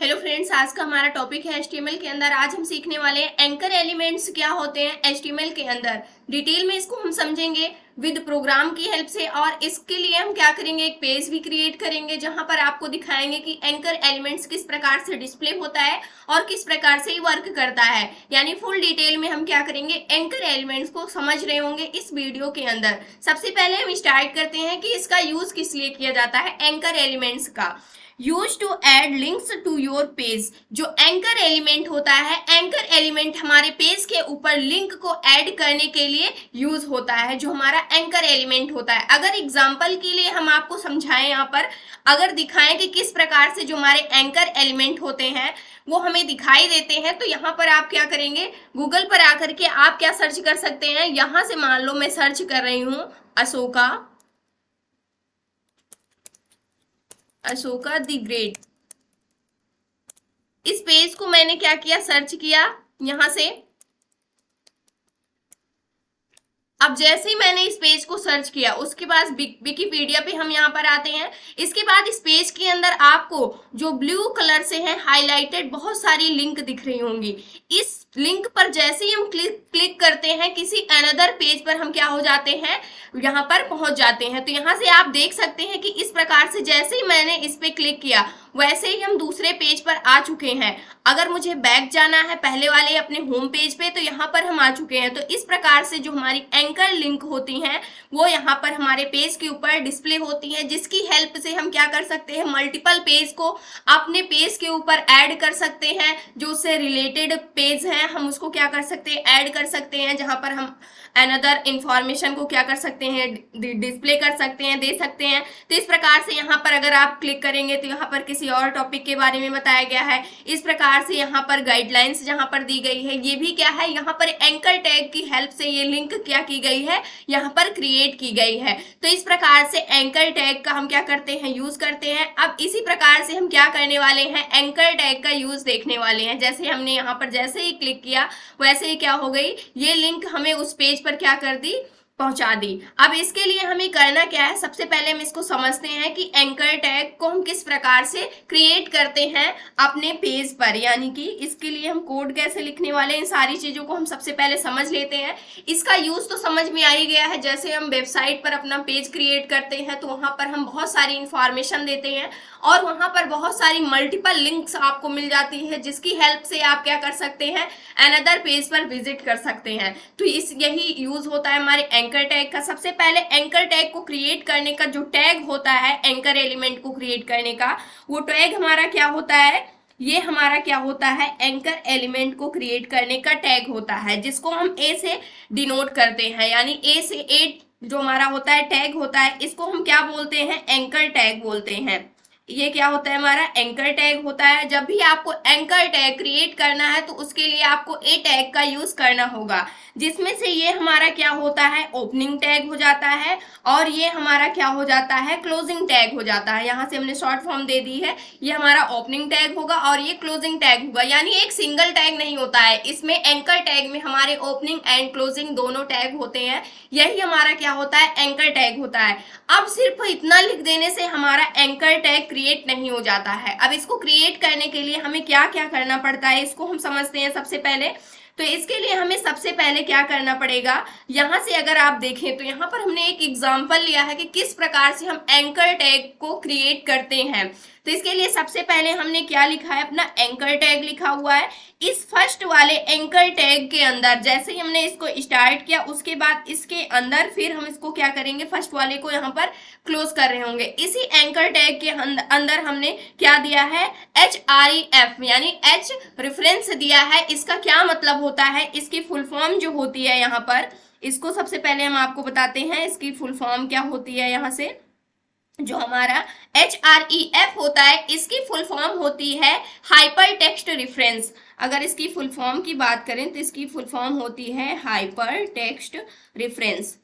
Hello friends, आज का हमारा टॉपिक है एचटीएमएल के अंदर। आज हम सीखने वाले हैं एंकर एलिमेंट्स क्या होते हैं एचटीएमएल के अंदर। डिटेल में इसको हम समझेंगे विद प्रोग्राम की हेल्प से, और इसके लिए हम क्या करेंगे, एक पेज भी क्रिएट करेंगे जहां पर आपको दिखाएंगे कि एंकर एलिमेंट्स किस प्रकार से डिस्प्ले होता है और किस प्रकार से वर्क करता है। यानी फुल डिटेल में हम क्या करेंगे, एंकर एलिमेंट्स को समझ रहे होंगे इस वीडियो के अंदर। सबसे पहले हम स्टार्ट करते हैं कि इसका यूज किस लिए किया जाता है। एंकर एलिमेंट्स का use to add links to your page. जो एंकर एलिमेंट होता है, एंकर एलिमेंट हमारे पेज के ऊपर लिंक को ऐड करने के लिए यूज होता है, जो हमारा एंकर एलिमेंट होता है। अगर एग्जांपल के लिए हम आपको समझाएं, यहाँ पर अगर दिखाएं कि किस प्रकार से जो हमारे एंकर एलिमेंट होते हैं वो हमें दिखाई देते हैं, तो यहाँ पर आप क्या करेंगे, गूगल पर आकर के आप क्या सर्च कर सकते हैं। यहाँ से मान लो मैं सर्च कर रही हूँ अशोका द ग्रेट। इस पेज को मैंने क्या किया, सर्च किया यहां से। अब जैसे ही मैंने इस पेज को सर्च किया, उसके बाद विकिपीडिया पे हम यहाँ पर आते हैं। इसके बाद इस पेज के अंदर आपको जो ब्लू कलर से है हाईलाइटेड बहुत सारी लिंक दिख रही होंगी। इस लिंक पर जैसे ही हम क्लिक करते हैं, किसी अनदर पेज पर हम क्या हो जाते हैं, यहाँ पर पहुंच जाते हैं। तो यहाँ से आप देख सकते हैं कि इस प्रकार से जैसे ही मैंने इस पे क्लिक किया, वैसे ही हम दूसरे पेज पर आ चुके हैं। अगर मुझे बैक जाना है पहले वाले अपने होम पेज पे, तो यहाँ पर हम आ चुके हैं। तो इस प्रकार से जो हमारी एंकर लिंक होती हैं वो यहाँ पर हमारे पेज के ऊपर डिस्प्ले होती हैं, जिसकी हेल्प से हम क्या कर सकते हैं, मल्टीपल पेज को अपने पेज के ऊपर ऐड कर सकते हैं। जो उससे रिलेटेड पेज हैं हम उसको क्या कर सकते हैं, ऐड कर सकते हैं, जहां पर हम अनदर इंफॉर्मेशन को क्या कर सकते हैं, डिस्प्ले कर सकते हैं, दे सकते हैं। तो इस प्रकार से यहाँ पर अगर आप क्लिक करेंगे तो यहाँ पर किसी और टॉपिक के बारे में बताया गया है। इस प्रकार से यहाँ पर गाइडलाइंस जहाँ पर दी गई है, ये भी क्या है, यहाँ पर एंकर टैग की हेल्प से ये लिंक क्या की गई है, यहाँ पर क्रिएट की गई है। तो इस प्रकार से एंकर टैग का हम क्या करते हैं, यूज करते हैं। अब इसी प्रकार से हम क्या करने वाले हैं, एंकर टैग का यूज देखने वाले हैं। जैसे हमने यहाँ पर जैसे ही क्लिक किया, वैसे ही क्या हो गई, ये लिंक हमें उस पेज पर क्या कर दी, पहुंचा दी। अब इसके लिए हमें करना क्या है, सबसे पहले हम इसको समझते हैं कि एंकर टैग को हम किस प्रकार से क्रिएट करते हैं अपने पेज पर। यानी कि इसके लिए हम कोड कैसे लिखने वाले हैं, इन सारी चीजों को हम सबसे पहले समझ लेते हैं। इसका यूज तो समझ में आ ही गया है। जैसे हम वेबसाइट पर अपना पेज क्रिएट करते हैं तो वहां पर हम बहुत सारी इंफॉर्मेशन देते हैं और वहां पर बहुत सारी मल्टीपल लिंक्स आपको मिल जाती है, जिसकी हेल्प से आप क्या कर सकते हैं, अनदर पेज पर विजिट कर सकते हैं। तो यही यूज होता है हमारे एंकर टैग का। सबसे पहले एंकर टैग को क्रिएट करने का जो टैग होता है, एंकर एलिमेंट को क्रिएट करने का वो टैग हमारा क्या होता है, ये हमारा क्या होता है, एंकर एलिमेंट को क्रिएट करने का टैग होता है, जिसको हम ए से डिनोट करते हैं। यानी ए से ए जो हमारा होता है टैग होता है, इसको हम क्या बोलते हैं, एंकर टैग बोलते हैं। ये क्या होता है, हमारा एंकर टैग होता है। जब भी आपको एंकर टैग क्रिएट करना है तो उसके लिए आपको ए टैग का यूज करना होगा, जिसमें से ये हमारा क्या होता है, ओपनिंग टैग हो जाता है, और ये हमारा क्या हो जाता है, क्लोजिंग टैग हो जाता है। यहाँ से हमने शॉर्ट फॉर्म दे दी है, ये हमारा ओपनिंग टैग होगा और ये क्लोजिंग टैग होगा। यानी एक सिंगल टैग नहीं होता है, इसमें एंकर टैग में हमारे ओपनिंग एंड क्लोजिंग दोनों टैग होते हैं। यही हमारा क्या होता है, एंकर टैग होता है। अब सिर्फ इतना लिख देने से हमारा एंकर टैग क्रिएट नहीं हो जाता है। अब इसको क्रिएट करने के लिए हमें क्या क्या करना पड़ता है, इसको हम समझते हैं सबसे पहले। तो इसके लिए हमें सबसे पहले क्या करना पड़ेगा, यहां से अगर आप देखें तो यहाँ पर हमने एक एग्जांपल लिया है कि किस प्रकार से हम एंकर टैग को क्रिएट करते हैं। तो इसके लिए सबसे पहले हमने क्या लिखा है, अपना एंकर टैग लिखा हुआ है। इस फर्स्ट वाले एंकर टैग के अंदर जैसे ही हमने इसको स्टार्ट किया, उसके बाद इसके अंदर फिर हम इसको क्या करेंगे, फर्स्ट वाले को यहाँ पर क्लोज कर रहे होंगे। इसी एंकर टैग के अंदर हमने क्या दिया है, HREF यानी H रेफरेंस दिया है। इसका क्या मतलब होता है, इसकी फुल फॉर्म जो होती है यहाँ पर, इसको सबसे पहले हम आपको बताते हैं इसकी फुल फॉर्म क्या होती है। यहाँ से जो हमारा HREF होता है, इसकी फुल फॉर्म होती है हाइपर टेक्स्ट रेफरेंस। अगर इसकी फुल फॉर्म की बात करें तो इसकी फुल फॉर्म होती है हाइपर टेक्स्ट रेफरेंस।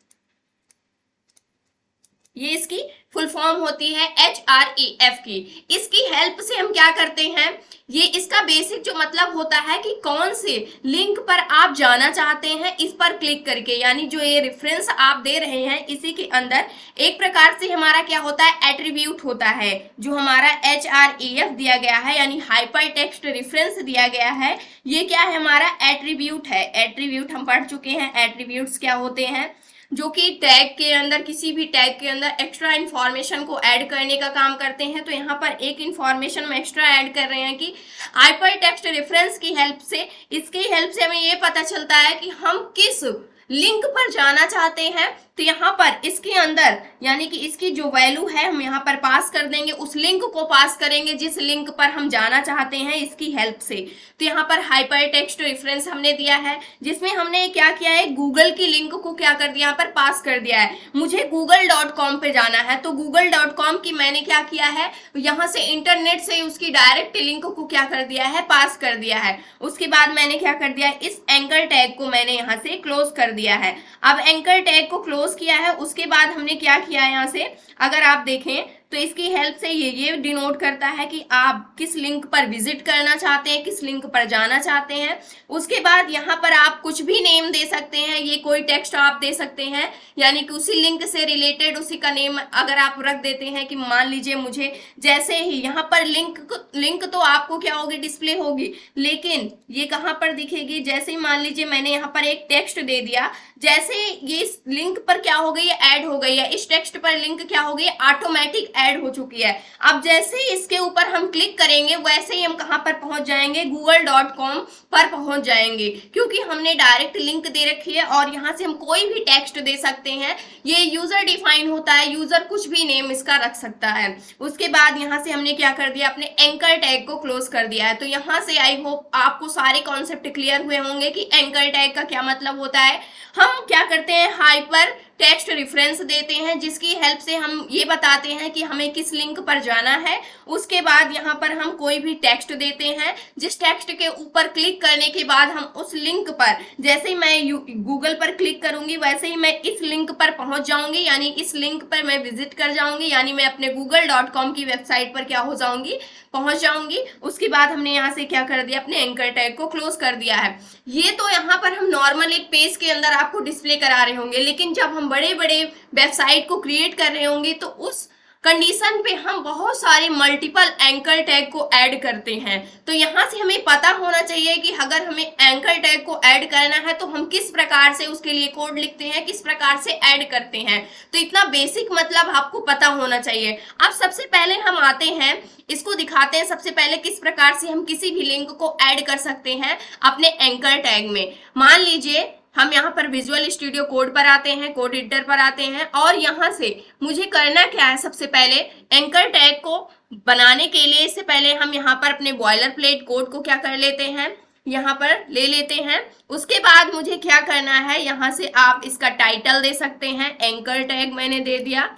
ये इसकी फुल फॉर्म होती है HREF की। इसकी हेल्प से हम क्या करते हैं, ये इसका बेसिक जो मतलब होता है कि कौन से लिंक पर आप जाना चाहते हैं इस पर क्लिक करके, यानी जो ये रेफरेंस आप दे रहे हैं इसी के अंदर एक प्रकार से हमारा क्या होता है, एट्रीब्यूट होता है। जो हमारा HREF दिया गया है यानी हाइपर टेक्स्ट रेफरेंस दिया गया है, ये क्या है, हमारा एट्रीब्यूट है। एट्रीब्यूट हम पढ़ चुके हैं, एट्रीब्यूट्स क्या होते हैं, जो कि टैग के अंदर, किसी भी टैग के अंदर एक्स्ट्रा इन्फॉर्मेशन को ऐड करने का काम करते हैं। तो यहाँ पर एक इन्फॉर्मेशन हम एक्स्ट्रा ऐड कर रहे हैं कि हाइपर टेक्स्ट रेफरेंस की हेल्प से, इसकी हेल्प से हमें ये पता चलता है कि हम किस लिंक पर जाना चाहते हैं। तो यहाँ पर इसके अंदर यानी कि इसकी जो वैल्यू है हम यहाँ पर पास कर देंगे, उस लिंक को पास करेंगे जिस लिंक पर हम जाना चाहते हैं इसकी हेल्प से। तो यहाँ पर हाइपर टेक्स्ट रेफरेंस हमने दिया है, जिसमें हमने क्या किया है, गूगल की लिंक को क्या कर दिया, यहाँ पर पास कर दिया है। मुझे google.com पे जाना है तो google.com की मैंने क्या किया है, यहाँ से इंटरनेट से उसकी डायरेक्ट लिंक को क्या कर दिया है, पास कर दिया है। उसके बाद मैंने क्या कर दिया, इस एंकर टैग को मैंने यहाँ से क्लोज कर दिया है। अब एंकर टैग को क्लोज किया है, उसके बाद हमने क्या किया है, यहाँ से अगर आप देखें तो इसकी हेल्प से ये डिनोट करता है कि आप किस लिंक पर विजिट करना चाहते हैं, किस लिंक पर जाना चाहते हैं। उसके बाद यहाँ पर आप कुछ भी नेम दे सकते हैं, ये कोई टेक्स्ट आप दे सकते हैं, यानी कि उसी लिंक से रिलेटेड उसी का नेम अगर आप रख देते हैं कि मान लीजिए मुझे, जैसे ही यहाँ पर लिंक तो आपको क्या होगी, डिस्प्ले होगी, लेकिन ये कहाँ पर दिखेगी, जैसे ही मान लीजिए मैंने यहाँ पर एक टेक्स्ट दे दिया, जैसे ये इस लिंक पर क्या हो गई है, ऐड हो गई है। इस टेक्स्ट पर लिंक क्या हो गई, ऑटोमेटिक ऐड हो चुकी है। अब जैसे ही इसके ऊपर हम क्लिक करेंगे वैसे ही हम कहां पर पहुंच जाएंगे, google.com पर पहुंच जाएंगे, क्योंकि हमने डायरेक्ट लिंक दे रखी है और यहां से हम कोई भी टेक्स्ट दे सकते हैं। ये यूजर डिफाइन होता है, यूजर कुछ भी नेम इसका रख सकता है। उसके बाद यहां से हमने क्या कर दिया, अपने एंकर टैग को क्लोज कर दिया है। तो यहां से आई होप आपको सारे कॉन्सेप्ट क्लियर हुए होंगे कि एंकर टैग का क्या मतलब होता है। हम क्या करते हैं, हाइपर टेक्स्ट रेफरेंस देते हैं जिसकी हेल्प से हम ये बताते हैं कि हमें किस लिंक पर जाना है। उसके बाद यहाँ पर हम कोई भी टेक्स्ट देते हैं, जिस टेक्स्ट के ऊपर क्लिक करने के बाद हम उस लिंक पर, जैसे ही मैं गूगल पर क्लिक करूंगी वैसे ही मैं इस लिंक पर पहुंच जाऊंगी, यानी इस लिंक पर मैं विजिट कर जाऊंगी, यानी मैं अपने google.com की वेबसाइट पर क्या हो जाऊंगी, पहुंच जाऊंगी। उसके बाद हमने यहाँ से क्या कर दिया, अपने एंकर टैग को क्लोज कर दिया है। ये तो यहाँ पर हम नॉर्मल एक पेज के अंदर आपको डिस्प्ले करा रहे होंगे, लेकिन जब हम बड़े बड़े वेबसाइट को क्रिएट कर रहे होंगे तो उस कंडीशन पे हम बहुत सारे मल्टीपल एंकर टैग को ऐड करते हैं। तो यहाँ से हमें पता होना चाहिए कि अगर हमें एंकर टैग को ऐड करना है तो हम किस प्रकार से उसके लिए कोड लिखते हैं, किस प्रकार से ऐड करते हैं। तो इतना बेसिक मतलब आपको पता होना चाहिए। अब सबसे पहले हम आते हैं, इसको दिखाते हैं सबसे पहले किस प्रकार से हम किसी भी लिंक को ऐड कर सकते हैं अपने एंकर टैग में। मान लीजिए हम यहाँ पर विजुअल स्टूडियो कोड पर आते हैं, कोड एडिटर पर आते हैं, और यहाँ से मुझे करना क्या है, सबसे पहले एंकर टैग को बनाने के लिए इससे पहले हम यहाँ पर अपने बॉयलर प्लेट कोड को क्या कर लेते हैं, यहाँ पर ले लेते हैं। उसके बाद मुझे क्या करना है, यहाँ से आप इसका टाइटल दे सकते हैं। एंकर टैग मैंने दे दिया,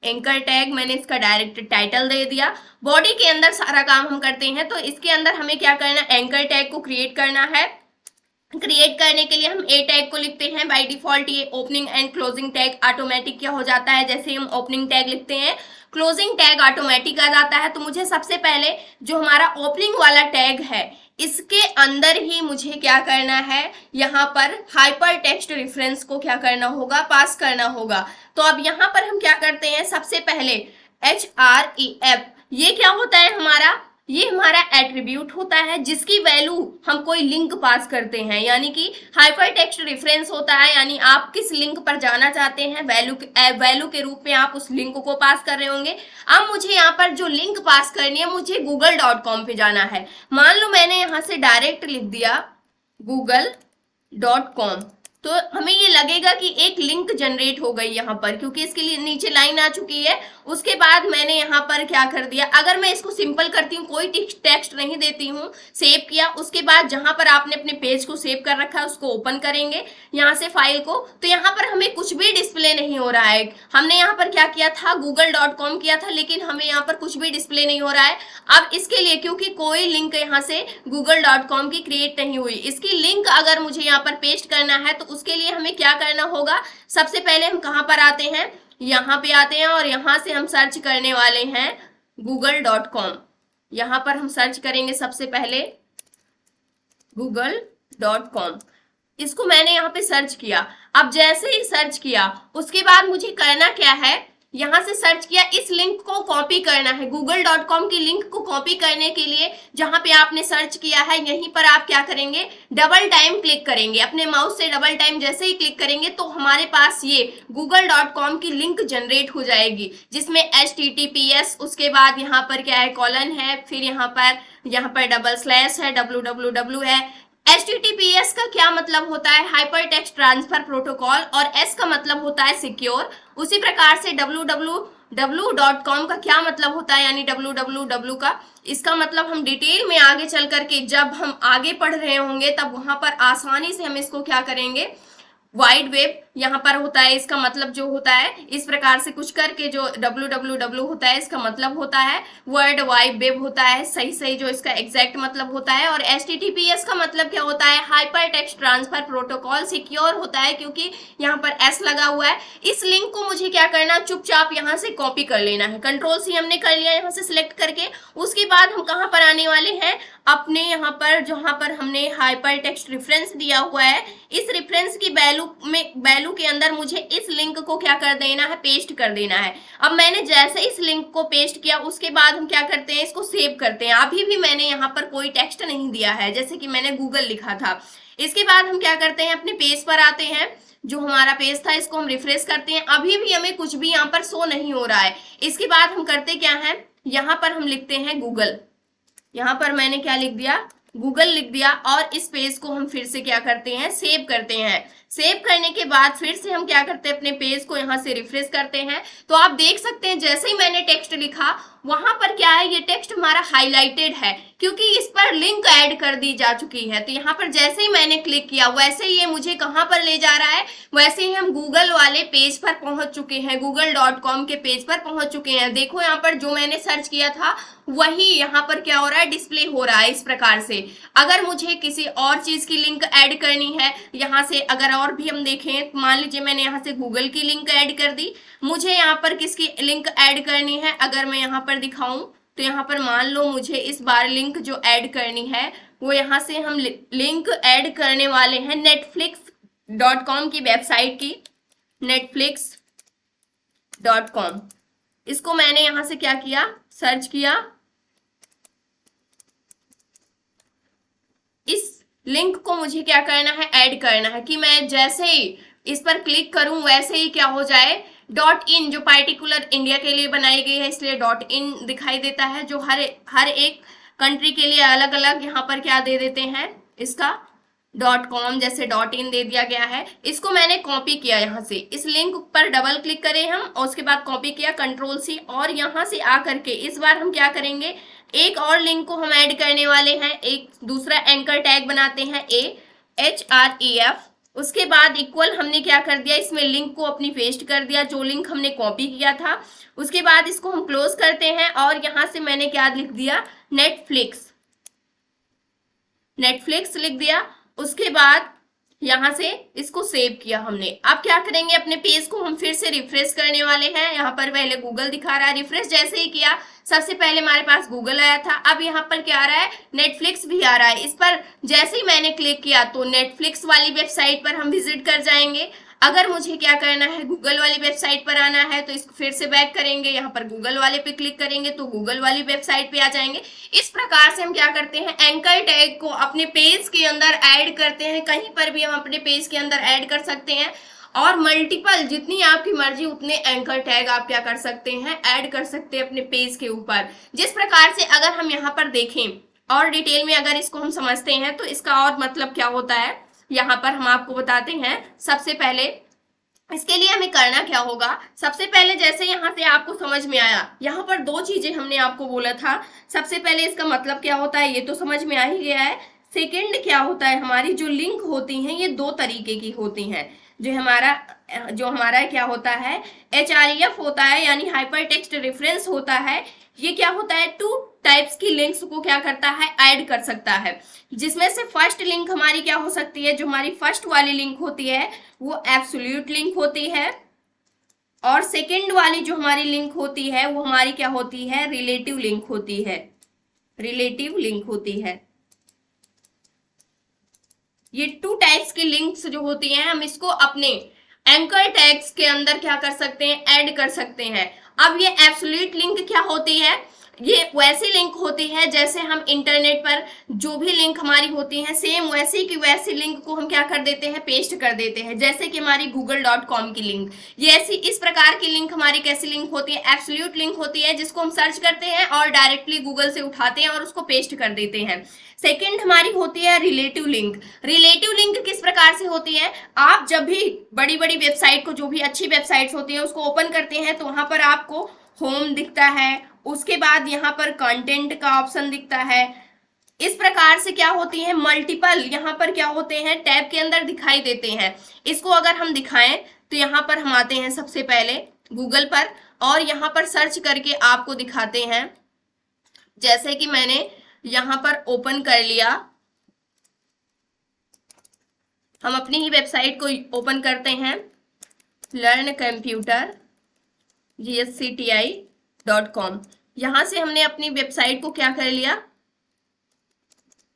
एंकर टैग मैंने इसका डायरेक्ट टाइटल दे दिया। बॉडी के अंदर सारा काम हम करते हैं, तो इसके अंदर हमें क्या करना है, एंकर टैग को क्रिएट करना है। क्रिएट करने के लिए हम ए टैग को लिखते हैं। बाय डिफॉल्ट ये opening and closing tag automatic क्या हो जाता है, जैसे हम ओपनिंग टैग लिखते हैं क्लोजिंग टैग ऑटोमेटिक आ जाता है। तो मुझे सबसे पहले जो हमारा ओपनिंग वाला टैग है इसके अंदर ही मुझे क्या करना है, यहाँ पर हाइपर टेक्स्ट रेफरेंस को क्या करना होगा, पास करना होगा। तो अब यहाँ पर हम क्या करते हैं, सबसे पहले HREF, ये क्या होता है हमारा, ये हमारा एट्रीब्यूट होता है जिसकी वैल्यू हम कोई लिंक पास करते हैं, यानी कि हाइपर टेक्स्ट रेफरेंस होता है, यानी आप किस लिंक पर जाना चाहते हैं वैल्यू के रूप में आप उस लिंक को पास कर रहे होंगे। अब मुझे यहाँ पर जो लिंक पास करनी है, मुझे google.com पे जाना है। मान लो मैंने यहाँ से डायरेक्ट लिख दिया google.com, तो हमें ये लगेगा कि एक लिंक जनरेट हो गई यहाँ पर, क्योंकि इसके लिए नीचे लाइन आ चुकी है। उसके बाद मैंने यहाँ पर क्या कर दिया, अगर मैं इसको सिंपल करती हूँ, कोई टेक्स्ट नहीं देती हूँ, सेव किया। उसके बाद जहां पर आपने अपने पेज को सेव कर रखा है उसको ओपन करेंगे यहाँ से फाइल को, तो यहाँ पर हमें कुछ भी डिस्प्ले नहीं हो रहा है। हमने यहाँ पर क्या किया था, google.com किया था, लेकिन हमें यहाँ पर कुछ भी डिस्प्ले नहीं हो रहा है। अब इसके लिए क्योंकि कोई लिंक यहाँ से google.com की क्रिएट नहीं हुई, इसकी लिंक अगर मुझे यहाँ पर पेस्ट करना है तो उसके लिए हमें क्या करना होगा, सबसे पहले हम कहां पर आते हैं, यहाँ पे आते हैं और यहाँ से हम सर्च करने वाले हैं google.com। यहाँ पर हम सर्च करेंगे सबसे पहले google.com। इसको मैंने यहाँ पे सर्च किया। अब जैसे ही सर्च किया उसके बाद मुझे करना क्या है, यहाँ से सर्च किया, इस लिंक को कॉपी करना है। google.com की लिंक को कॉपी करने के लिए जहां पे आपने सर्च किया है यहीं पर आप क्या करेंगे, डबल टाइम क्लिक करेंगे। अपने माउस से डबल टाइम जैसे ही क्लिक करेंगे तो हमारे पास ये google.com की लिंक जनरेट हो जाएगी, जिसमें HTTPS, उसके बाद यहाँ पर क्या है, कॉलन है, फिर यहाँ पर डबल स्लैश है, www है। HTTPS का क्या मतलब होता है, हाइपर टेक्स्ट ट्रांसफर प्रोटोकॉल, और S का मतलब होता है सिक्योर। उसी प्रकार से www.com का क्या मतलब होता है, यानी www का, इसका मतलब हम डिटेल में आगे चल करके जब हम आगे पढ़ रहे होंगे तब वहां पर आसानी से हम इसको क्या करेंगे, वाइड वेब यहाँ पर होता है, इसका मतलब जो होता है इस प्रकार से कुछ करके जो www होता है इसका मतलब होता है वर्ल्ड वाइड वेब होता है, सही जो इसका एग्जैक्ट मतलब होता है। और HTTPS का मतलब क्या होता है, hyper text transfer protocol, secure होता है क्योंकि यहाँ पर S लगा हुआ है। इस लिंक को मुझे क्या करना, चुपचाप यहाँ से कॉपी कर लेना है। Ctrl+C हमने कर लिया यहाँ से सिलेक्ट करके। उसके बाद हम कहाँ पर आने वाले हैं, अपने यहाँ पर जहाँ पर हमने हाइपर टेक्स्ट रेफरेंस दिया हुआ है, इस रेफरेंस की वैल्यू के अंदर मुझे इस लिंक को क्या कर देना है, पेस्ट कर देना है। अब मैंने जैसे इस लिंक को पेस्ट किया उसके बाद हम क्या करते हैं, इसको सेव करते हैं। अभी भी मैंने यहाँ पर कोई टेक्स्ट नहीं दिया है, जैसे कि मैंने गूगल लिखा था। इसके बाद हम क्या करते हैं, अपने पेज पर आते हैं। जो हमारा पेज था इसको हम रिफ्रेश करते हैं, अभी भी हमें कुछ भी यहाँ पर शो नहीं हो रहा है। इसके बाद हम करते क्या है, यहाँ पर हम लिखते हैं गूगल। यहाँ पर मैंने क्या लिख दिया, गूगल लिख दिया, और इस पेज को हम फिर से क्या करते हैं, सेव करते हैं। सेव करने के बाद फिर से हम क्या करते हैं, अपने पेज को यहाँ से रिफ्रेश करते हैं। तो आप देख सकते हैं जैसे ही मैंने टेक्स्ट लिखा वहां पर क्या है, ये टेक्स्ट हमारा हाईलाइटेड है क्योंकि इस पर लिंक ऐड कर दी जा चुकी है। तो यहाँ पर जैसे ही मैंने क्लिक किया वैसे ही ये मुझे कहाँ पर ले जा रहा है, वैसे ही हम गूगल वाले पेज पर पहुंच चुके हैं, google.com के पेज पर पहुंच चुके हैं। देखो यहाँ पर जो मैंने सर्च किया था वही यहाँ पर क्या हो रहा है, डिस्प्ले हो रहा है इस प्रकार से। अगर मुझे किसी और चीज की लिंक ऐड करनी है, यहाँ से अगर और भी हम देखें, मान लीजिए मैंने यहाँ से गूगल की लिंक ऐड कर दी, मुझे यहाँ पर किसकी लिंक ऐड करनी है, अगर मैं यहाँ पर दिखाऊं तो यहाँ पर मान लो मुझे इस बार लिंक जो ऐड करनी है वो यहाँ से हम लिंक ऐड करने वाले हैं netflix.com की वेबसाइट की, netflix.com। इसको मैंने यहाँ से क्या किया, सर्च किया। इस लिंक को मुझे क्या करना है, ऐड करना है कि मैं जैसे ही इस पर क्लिक करूं वैसे ही क्या हो जाए, .in जो पार्टिकुलर इंडिया के लिए बनाई गई है इसलिए .in दिखाई देता है। जो हर एक कंट्री के लिए अलग अलग यहाँ पर क्या दे देते हैं, इसका .com जैसे .in दे दिया गया है। इसको मैंने कॉपी किया, यहाँ से इस लिंक पर डबल क्लिक करें हम और उसके बाद कॉपी किया Ctrl+C, और यहाँ से आकर के इस बार हम क्या करेंगे, एक और लिंक को हम ऐड करने वाले हैं। एक दूसरा एंकर टैग बनाते हैं AHREF, उसके बाद इक्वल हमने क्या कर दिया, इसमें लिंक को अपनी पेस्ट कर दिया जो लिंक हमने कॉपी किया था। उसके बाद इसको हम क्लोज करते हैं और यहाँ से मैंने क्या लिख दिया, नेटफ्लिक्स लिख दिया। उसके बाद यहाँ से इसको सेव किया हमने। अब क्या करेंगे, अपने पेज को हम फिर से रिफ्रेश करने वाले हैं। यहाँ पर पहले गूगल दिखा रहा है, रिफ्रेश जैसे ही किया सबसे पहले हमारे पास गूगल आया था, अब यहाँ पर क्या आ रहा है, नेटफ्लिक्स भी आ रहा है। इस पर जैसे ही मैंने क्लिक किया तो नेटफ्लिक्स वाली वेबसाइट पर हम विजिट कर जाएंगे। अगर मुझे क्या करना है, गूगल वाली वेबसाइट पर आना है तो इसको फिर से बैक करेंगे, यहाँ पर गूगल वाले पे क्लिक करेंगे तो गूगल वाली वेबसाइट पे आ जाएंगे। इस प्रकार से हम क्या करते हैं, एंकर टैग को अपने पेज के अंदर ऐड करते हैं। कहीं पर भी हम अपने पेज के अंदर ऐड कर सकते हैं और मल्टीपल जितनी आपकी मर्जी उतने एंकर टैग आप क्या कर सकते हैं, ऐड कर सकते हैं अपने पेज के ऊपर। जिस प्रकार से अगर हम यहाँ पर देखें और डिटेल में अगर इसको हम समझते हैं तो इसका और मतलब क्या होता है, यहाँ पर हम आपको बताते हैं। सबसे पहले इसके लिए हमें करना क्या होगा, सबसे पहले जैसे यहाँ से आपको समझ में आया, यहाँ पर दो चीजें हमने आपको बोला था। सबसे पहले इसका मतलब क्या होता है ये तो समझ में आ ही गया है। सेकंड क्या होता है, हमारी जो लिंक होती हैं ये दो तरीके की होती हैं। जो हमारा क्या होता है, HREF होता है यानी हाइपर टेक्स्ट रेफरेंस होता है। ये क्या होता है, 2 टाइप्स की लिंक्स को क्या करता है, ऐड कर सकता है। जिसमें से फर्स्ट लिंक हमारी क्या हो सकती है, जो हमारी फर्स्ट वाली लिंक होती है वो एब्सोल्यूट लिंक होती है, और सेकंड वाली जो हमारी लिंक होती है वो हमारी क्या होती है, रिलेटिव लिंक होती है। रिलेटिव लिंक होती है। ये 2 टाइप्स की लिंक्स जो होती हैं हम इसको अपने एंकर टैग्स के अंदर क्या कर सकते हैं, ऐड कर सकते हैं। अब ये एब्सोल्यूट लिंक क्या होती है, ये वैसी लिंक होती है जैसे हम इंटरनेट पर जो भी लिंक हमारी होती है सेम वैसी की वैसी लिंक को हम क्या कर देते हैं, पेस्ट कर देते हैं। जैसे कि हमारी google.com की लिंक, ये ऐसी इस प्रकार की लिंक हमारी कैसी लिंक होती है, एब्सोल्यूट लिंक होती है, जिसको हम सर्च करते हैं और डायरेक्टली गूगल से उठाते हैं और उसको पेस्ट कर देते हैं। सेकेंड हमारी होती है रिलेटिव लिंक। रिलेटिव लिंक किस प्रकार से होती है, आप जब भी बड़ी बड़ी वेबसाइट को, जो भी अच्छी वेबसाइट्स होती है उसको ओपन करते हैं तो वहां पर आपको होम दिखता है, उसके बाद यहाँ पर कंटेंट का ऑप्शन दिखता है। इस प्रकार से क्या होती है, मल्टीपल यहाँ पर क्या होते हैं, टैब के अंदर दिखाई देते हैं। इसको अगर हम दिखाएं तो यहाँ पर हम आते हैं सबसे पहले गूगल पर और यहाँ पर सर्च करके आपको दिखाते हैं। जैसे कि मैंने यहाँ पर ओपन कर लिया, हम अपनी ही वेबसाइट को ओपन करते हैं, learncomputer.gcti.com। यहां से हमने अपनी वेबसाइट को क्या कर लिया,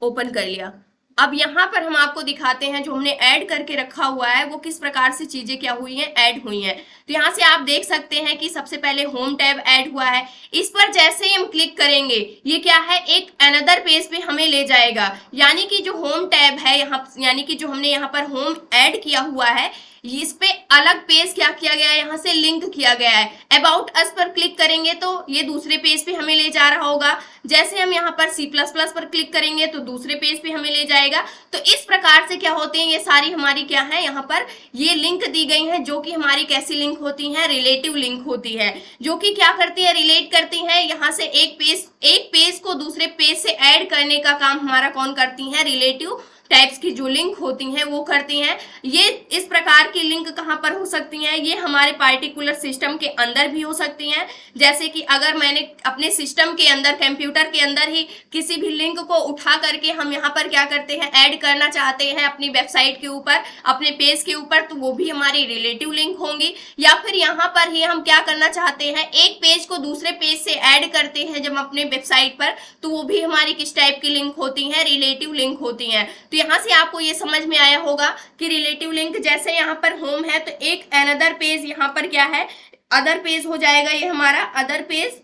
ओपन कर लिया। अब यहाँ पर हम आपको दिखाते हैं जो हमने ऐड करके रखा हुआ है वो किस प्रकार से चीजें क्या हुई हैं, ऐड हुई हैं। तो यहाँ से आप देख सकते हैं कि सबसे पहले होम टैब ऐड हुआ है। इस पर जैसे ही हम क्लिक करेंगे ये क्या है, एक अनदर पेज पे हमें ले जाएगा। यानी कि जो होम टैब है यहाँ, यानी कि जो हमने यहाँ पर होम ऐड किया हुआ है इस पे अलग पेज क्या किया गया है, यहाँ से लिंक किया गया है। अबाउट अस पर क्लिक करेंगे तो ये दूसरे पेज पे हमें ले जा रहा होगा। जैसे हम यहाँ पर C++ पर क्लिक करेंगे तो दूसरे पेज पे हमें ले जाएगा। तो इस प्रकार से क्या होते हैं, ये सारी हमारी क्या है, यहाँ पर ये लिंक दी गई हैं जो कि हमारी कैसी लिंक होती हैं, रिलेटिव लिंक होती है, जो कि क्या करती है, रिलेट करती है। यहाँ से एक पेज को दूसरे पेज से ऐड करने का काम हमारा कौन करती है, रिलेटिव टाइप्स की जो लिंक होती हैं वो करती हैं। ये इस प्रकार की लिंक कहाँ पर हो सकती हैं, ये हमारे पार्टिकुलर सिस्टम के अंदर भी हो सकती हैं। जैसे कि अगर मैंने अपने सिस्टम के अंदर, कंप्यूटर के अंदर ही किसी भी लिंक को उठा करके हम यहाँ पर क्या करते हैं, ऐड करना चाहते हैं अपनी वेबसाइट के ऊपर, अपने पेज के ऊपर, तो वो भी हमारी रिलेटिव लिंक होंगी। या फिर यहाँ पर ही हम क्या करना चाहते हैं, एक पेज को दूसरे पेज से ऐड करते हैं जब अपने वेबसाइट पर, तो वो भी हमारी किस टाइप की लिंक होती हैं, रिलेटिव लिंक होती हैं। तो यहाँ से आपको ये समझ में आया होगा कि रिलेटिव लिंक, जैसे यहाँ पर होम है तो एक अनदर पेज यहाँ पर क्या है, अदर पेज हो जाएगा ये हमारा अदर पेज।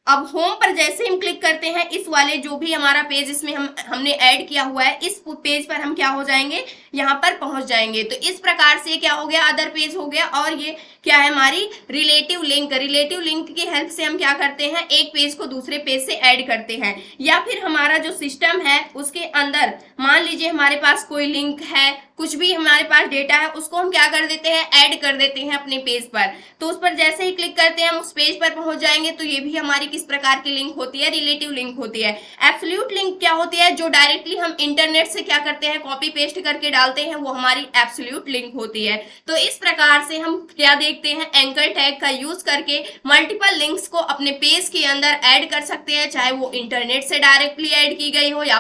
अब होम पर जैसे हम क्लिक करते हैं, इस वाले जो भी हमारा पेज इसमें हमने ऐड किया हुआ है, इस पेज पर हम क्या हो जाएंगे, यहाँ पर पहुंच जाएंगे। तो इस प्रकार से क्या हो गया, अदर पेज हो गया। और ये क्या है, हमारी रिलेटिव लिंक। रिलेटिव लिंक की हेल्प से हम क्या करते हैं, एक पेज को दूसरे पेज से ऐड करते हैं। या फिर हमारा जो सिस्टम है उसके अंदर मान लीजिए हमारे पास कोई लिंक है, कुछ भी हमारे पास डेटा है, उसको हम क्या कर देते हैं, ऐड कर देते हैं अपने पेज पर। तो उस पर जैसे ही क्लिक करते हैं हम उस पेज पर पहुंच जाएंगे। तो ये भी हमारी किस प्रकार की लिंक होती है, रिलेटिव लिंक होती है। एब्सोल्यूट लिंक क्या होती है, जो डायरेक्टली हम इंटरनेट से क्या करते हैं, कॉपी पेस्ट करके डालते हैं, वो हमारी एब्सोल्यूट लिंक होती है। तो इस प्रकार से हम क्या देखते हैं, एंकर टैग का यूज करके मल्टीपल लिंक्स को अपने पेज के अंदर ऐड कर सकते हैं, चाहे वो इंटरनेट से डायरेक्टली ऐड की गई हो या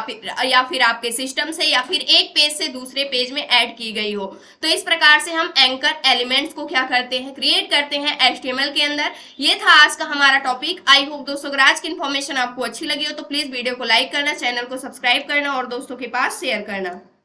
फिर आपके सिस्टम से, या फिर एक पेज से दूसरे पेज में ऐड की गई हो। तो इस प्रकार से हम एंकर एलिमेंट्स को क्या करते हैं, क्रिएट करते हैं HTML के अंदर। ये था आज का हमारा टॉपिक। आई होप दोस्तों अगर आज की इन्फॉर्मेशन आपको अच्छी लगी हो तो प्लीज वीडियो को लाइक करना, चैनल को सब्सक्राइब करना और दोस्तों के पास शेयर करना।